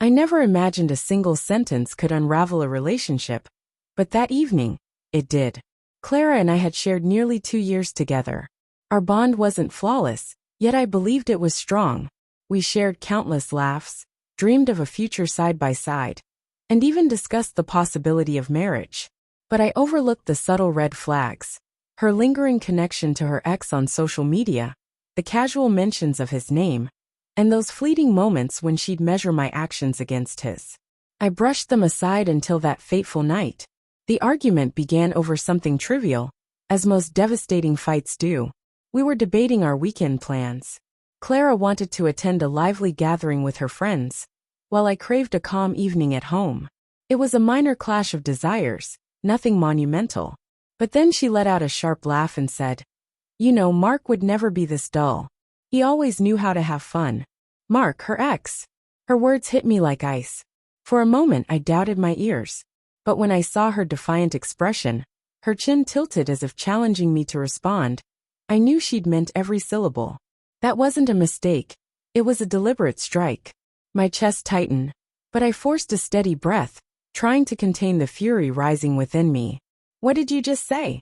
I never imagined a single sentence could unravel a relationship, but that evening, it did. Clara and I had shared nearly 2 years together. Our bond wasn't flawless, yet I believed it was strong. We shared countless laughs, dreamed of a future side by side, and even discussed the possibility of marriage. But I overlooked the subtle red flags. Her lingering connection to her ex on social media, the casual mentions of his name, and those fleeting moments when she'd measure my actions against his. I brushed them aside until that fateful night. The argument began over something trivial, as most devastating fights do. We were debating our weekend plans. Clara wanted to attend a lively gathering with her friends, while I craved a calm evening at home. It was a minor clash of desires, nothing monumental. But then she let out a sharp laugh and said, "You know, Mark would never be this dull. He always knew how to have fun." Mark, her ex. Her words hit me like ice. For a moment I doubted my ears. But when I saw her defiant expression, her chin tilted as if challenging me to respond, I knew she'd meant every syllable. That wasn't a mistake. It was a deliberate strike. My chest tightened, but I forced a steady breath, trying to contain the fury rising within me. "What did you just say?"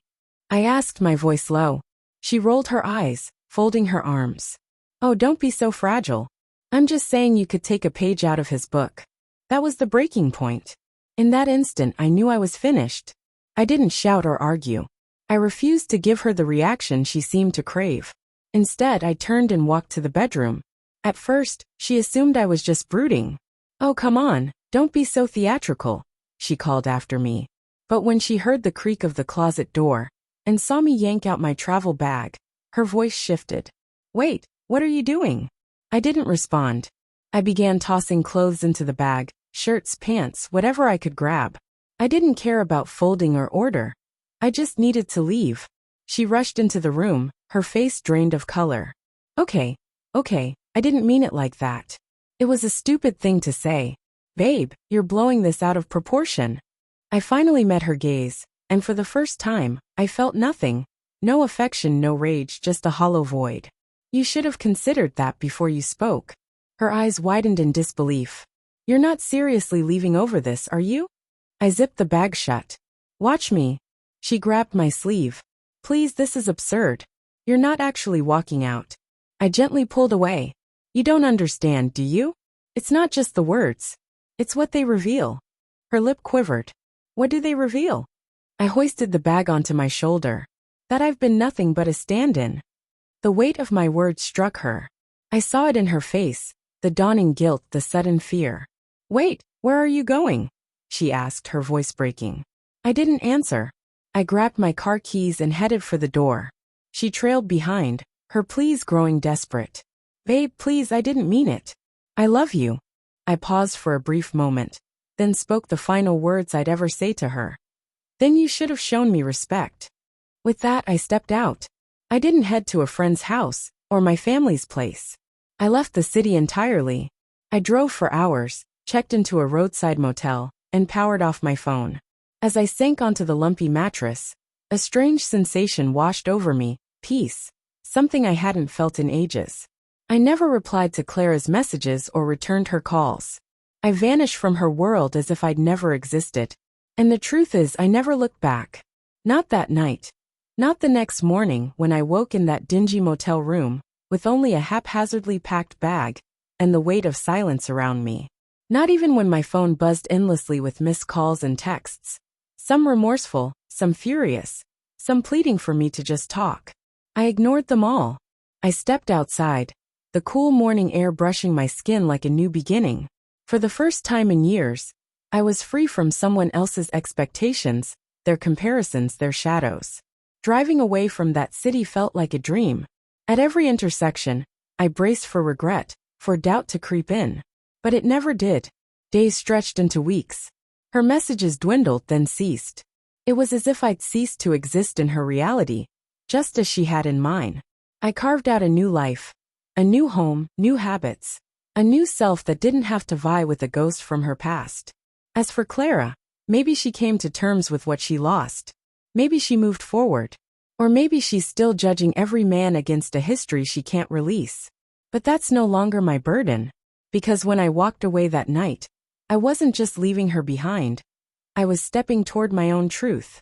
I asked, my voice low. She rolled her eyes, folding her arms. "Oh, don't be so fragile. I'm just saying you could take a page out of his book." That was the breaking point. In that instant, I knew I was finished. I didn't shout or argue. I refused to give her the reaction she seemed to crave. Instead, I turned and walked to the bedroom. At first, she assumed I was just brooding. "Oh, come on, don't be so theatrical," she called after me. But when she heard the creak of the closet door and saw me yank out my travel bag, her voice shifted. "Wait, what are you doing?" I didn't respond. I began tossing clothes into the bag, shirts, pants, whatever I could grab. I didn't care about folding or order. I just needed to leave. She rushed into the room, her face drained of color. Okay, I didn't mean it like that. It was a stupid thing to say. Babe, you're blowing this out of proportion." I finally met her gaze, and for the first time, I felt nothing. No affection, no rage, just a hollow void. "You should have considered that before you spoke." Her eyes widened in disbelief. "You're not seriously leaving over this, are you?" I zipped the bag shut. "Watch me." She grabbed my sleeve. "Please, this is absurd. You're not actually walking out." I gently pulled away. "You don't understand, do you? It's not just the words. It's what they reveal." Her lip quivered. "What do they reveal?" I hoisted the bag onto my shoulder. "That I've been nothing but a stand-in." The weight of my words struck her. I saw it in her face, the dawning guilt, the sudden fear. "Wait, where are you going?" she asked, her voice breaking. I didn't answer. I grabbed my car keys and headed for the door. She trailed behind, her pleas growing desperate. "Babe, please, I didn't mean it. I love you." I paused for a brief moment, then spoke the final words I'd ever say to her. "Then you should have shown me respect." With that, I stepped out. I didn't head to a friend's house, or my family's place. I left the city entirely. I drove for hours, checked into a roadside motel, and powered off my phone. As I sank onto the lumpy mattress, a strange sensation washed over me, peace, something I hadn't felt in ages. I never replied to Clara's messages or returned her calls. I vanished from her world as if I'd never existed. And the truth is, I never looked back. Not that night. Not the next morning when I woke in that dingy motel room, with only a haphazardly packed bag, and the weight of silence around me. Not even when my phone buzzed endlessly with missed calls and texts. Some remorseful, some furious, some pleading for me to just talk. I ignored them all. I stepped outside, the cool morning air brushing my skin like a new beginning. For the first time in years, I was free from someone else's expectations, their comparisons, their shadows. Driving away from that city felt like a dream. At every intersection, I braced for regret, for doubt to creep in. But it never did. Days stretched into weeks. Her messages dwindled, then ceased. It was as if I'd ceased to exist in her reality, just as she had in mine. I carved out a new life. A new home, new habits. A new self that didn't have to vie with a ghost from her past. As for Clara, maybe she came to terms with what she lost. Maybe she moved forward. Or maybe she's still judging every man against a history she can't release. But that's no longer my burden. Because when I walked away that night, I wasn't just leaving her behind. I was stepping toward my own truth.